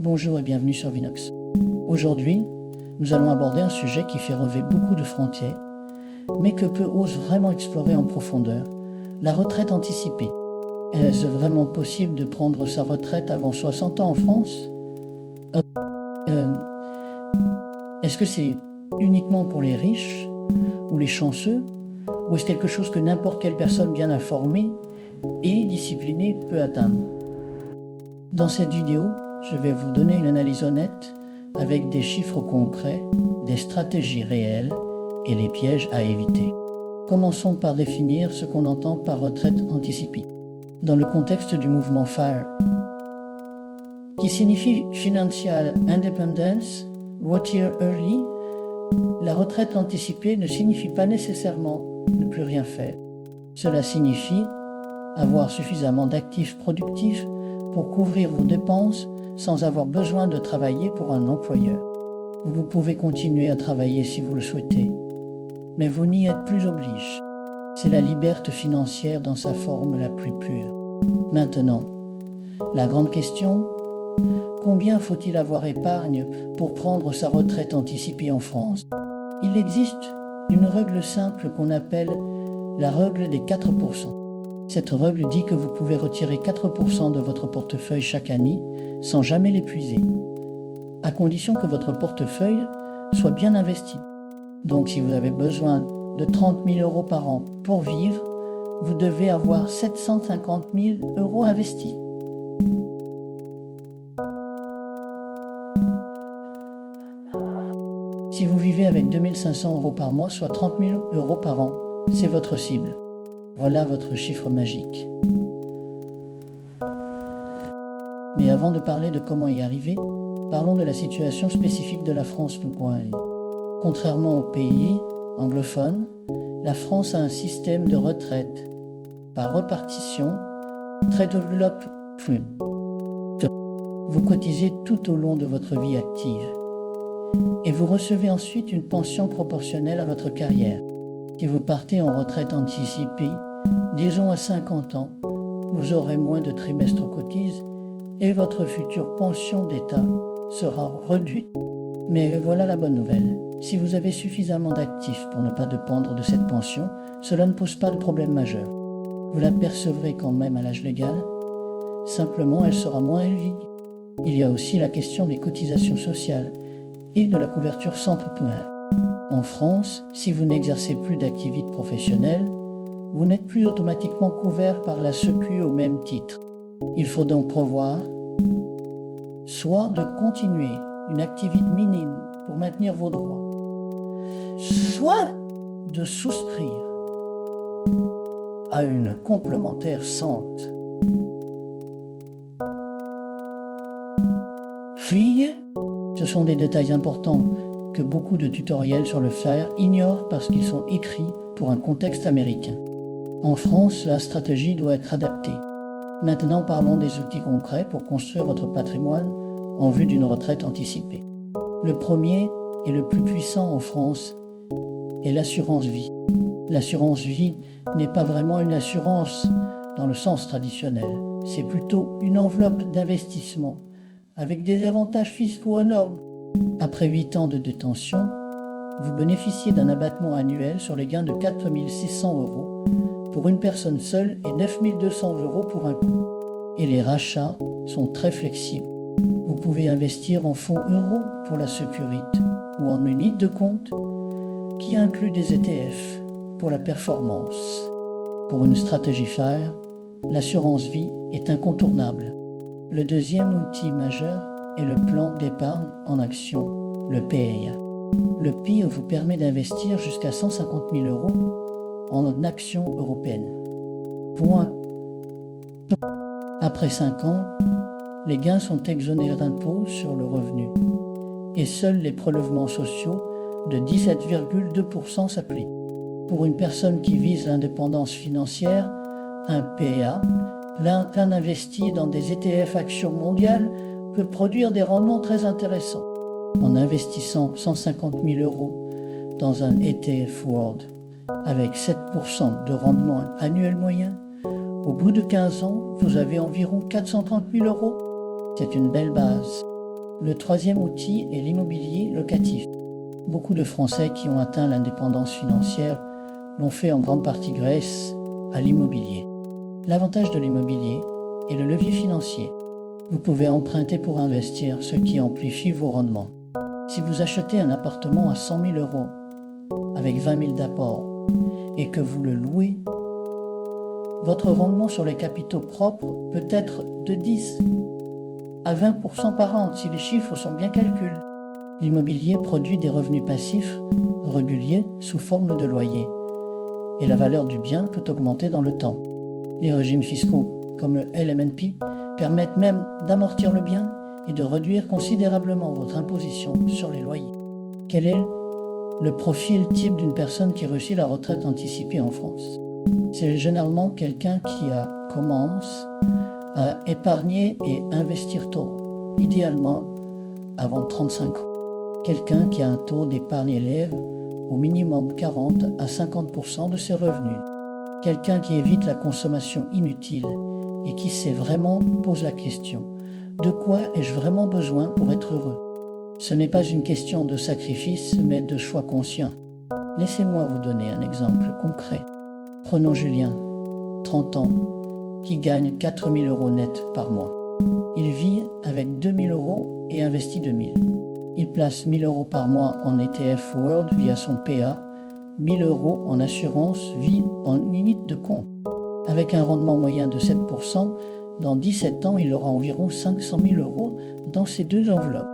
Bonjour et bienvenue sur Vinox. Aujourd'hui, nous allons aborder un sujet qui fait relever beaucoup de frontières, mais que peu osent vraiment explorer en profondeur, la retraite anticipée. Est-ce vraiment possible de prendre sa retraite avant 60 ans en France? Euh, Est-ce que c'est uniquement pour les riches ou les chanceux, ou est-ce quelque chose que n'importe quelle personne bien informée et disciplinée peut atteindre? Dans cette vidéo, je vais vous donner une analyse honnête avec des chiffres concrets, des stratégies réelles et les pièges à éviter. Commençons par définir ce qu'on entend par retraite anticipée. Dans le contexte du mouvement FIRE, qui signifie Financial Independence, Retire Early, la retraite anticipée ne signifie pas nécessairement ne plus rien faire. Cela signifie avoir suffisamment d'actifs productifs pour couvrir vos dépenses sans avoir besoin de travailler pour un employeur. Vous pouvez continuer à travailler si vous le souhaitez, mais vous n'y êtes plus obligé. C'est la liberté financière dans sa forme la plus pure. Maintenant, la grande question, combien faut-il avoir épargne pour prendre sa retraite anticipée en France? Il existe une règle simple qu'on appelle la règle des 4%. Cette règle dit que vous pouvez retirer 4% de votre portefeuille chaque année sans jamais l'épuiser, à condition que votre portefeuille soit bien investi. Donc si vous avez besoin de 30 000 euros par an pour vivre, vous devez avoir 750 000 euros investis. Si vous vivez avec 2 500 euros par mois, soit 30 000 euros par an, c'est votre cible. Voilà votre chiffre magique. Mais avant de parler de comment y arriver, parlons de la situation spécifique de la France. Contrairement aux pays anglophones, la France a un système de retraite par répartition très développé. Vous cotisez tout au long de votre vie active et vous recevez ensuite une pension proportionnelle à votre carrière. Si vous partez en retraite anticipée, disons à 50 ans, vous aurez moins de trimestres cotisés et votre future pension d'État sera réduite. Mais voilà la bonne nouvelle. Si vous avez suffisamment d'actifs pour ne pas dépendre de cette pension, cela ne pose pas de problème majeur. Vous la percevrez quand même à l'âge légal, simplement elle sera moins élevée. Il y a aussi la question des cotisations sociales et de la couverture santé primaire. En France, si vous n'exercez plus d'activité professionnelle, vous n'êtes plus automatiquement couvert par la Sécu au même titre. Il faut donc prévoir soit de continuer une activité minime pour maintenir vos droits, soit de souscrire à une complémentaire santé. Fille, ce sont des détails importants que beaucoup de tutoriels sur le FIRE ignorent parce qu'ils sont écrits pour un contexte américain. En France, la stratégie doit être adaptée. Maintenant, parlons des outils concrets pour construire votre patrimoine en vue d'une retraite anticipée. Le premier et le plus puissant en France est l'assurance vie. L'assurance vie n'est pas vraiment une assurance dans le sens traditionnel. C'est plutôt une enveloppe d'investissement avec des avantages fiscaux énormes. Après 8 ans de détention, vous bénéficiez d'un abattement annuel sur les gains de 4 600 euros pour une personne seule et 9 200 euros pour un couple. Et les rachats sont très flexibles. Vous pouvez investir en fonds euros pour la sécurité ou en unité de compte qui inclut des ETF pour la performance. Pour une stratégie FIRE, l'assurance vie est incontournable. Le deuxième outil majeur est le plan d'épargne en action, le PEA. Le PEA vous permet d'investir jusqu'à 150 000 euros en actions européennes. Point. Après 5 ans, les gains sont exonérés d'impôts sur le revenu et seuls les prélèvements sociaux de 17,2% s'appliquent. Pour une personne qui vise l'indépendance financière, un PEA, plein investi dans des ETF actions mondiales, peut produire des rendements très intéressants. En investissant 150 000 euros dans un ETF World avec 7% de rendement annuel moyen, au bout de 15 ans, vous avez environ 430 000 euros. C'est une belle base. Le troisième outil est l'immobilier locatif. Beaucoup de Français qui ont atteint l'indépendance financière l'ont fait en grande partie grâce à l'immobilier. L'avantage de l'immobilier est le levier financier. Vous pouvez emprunter pour investir, ce qui amplifie vos rendements. Si vous achetez un appartement à 100 000 euros avec 20 000 d'apport et que vous le louez, votre rendement sur les capitaux propres peut être de 10 à 20% par an si les chiffres sont bien calculés. L'immobilier produit des revenus passifs réguliers sous forme de loyer et la valeur du bien peut augmenter dans le temps. Les régimes fiscaux comme le LMNP permettent même d'amortir le bien et de réduire considérablement votre imposition sur les loyers. Quel est le profil type d'une personne qui réussit la retraite anticipée en France? C'est généralement quelqu'un qui commence à épargner et investir tôt, idéalement avant 35 ans. Quelqu'un qui a un taux d'épargne élève au minimum 40 à 50% de ses revenus. Quelqu'un qui évite la consommation inutile et qui sait vraiment pose la question: de quoi ai-je vraiment besoin pour être heureux? Ce n'est pas une question de sacrifice, mais de choix conscient. Laissez-moi vous donner un exemple concret. Prenons Julien, 30 ans, qui gagne 4 000 euros net par mois. Il vit avec 2 000 euros et investit 2 000. Il place 1 000 euros par mois en ETF World via son PA, 1 000 euros en assurance vie en limite de compte. Avec un rendement moyen de 7%, dans 17 ans, il aura environ 500 000 euros dans ces deux enveloppes.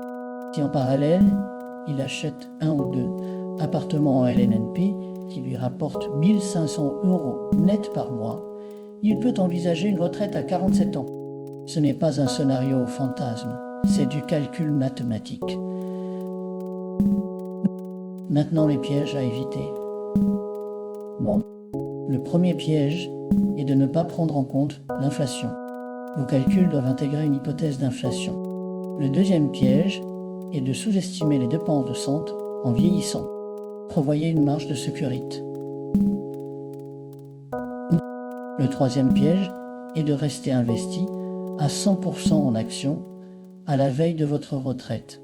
Si en parallèle, il achète un ou deux appartements en LNNP qui lui rapportent 1 500 euros net par mois, il peut envisager une retraite à 47 ans. Ce n'est pas un scénario fantasme, c'est du calcul mathématique. Maintenant, les pièges à éviter. Bon. Le premier piège est de ne pas prendre en compte l'inflation. Vos calculs doivent intégrer une hypothèse d'inflation. Le deuxième piège est de sous-estimer les dépenses de santé en vieillissant. Prévoyez une marge de sécurité. Le troisième piège est de rester investi à 100% en actions à la veille de votre retraite.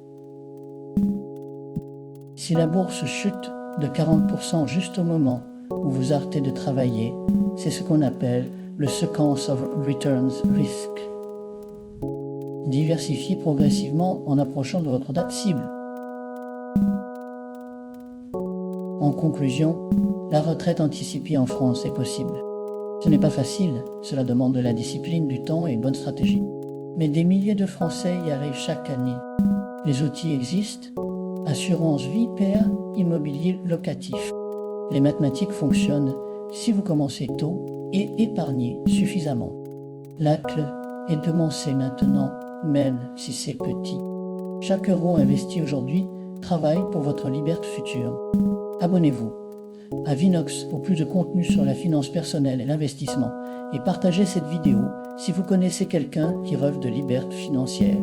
Si la bourse chute de 40% juste au moment où vous arrêtez de travailler, c'est ce qu'on appelle le Sequence of Returns Risk. Diversifiez progressivement en approchant de votre date cible. En conclusion, la retraite anticipée en France est possible. Ce n'est pas facile, cela demande de la discipline, du temps et une bonne stratégie. Mais des milliers de Français y arrivent chaque année. Les outils existent: assurance vie, PA, immobilier locatif. Les mathématiques fonctionnent si vous commencez tôt et épargnez suffisamment. La clé est de commencer maintenant, même si c'est petit. Chaque euro investi aujourd'hui travaille pour votre liberté future. Abonnez-vous à Vinox pour plus de contenu sur la finance personnelle et l'investissement et partagez cette vidéo si vous connaissez quelqu'un qui rêve de liberté financière.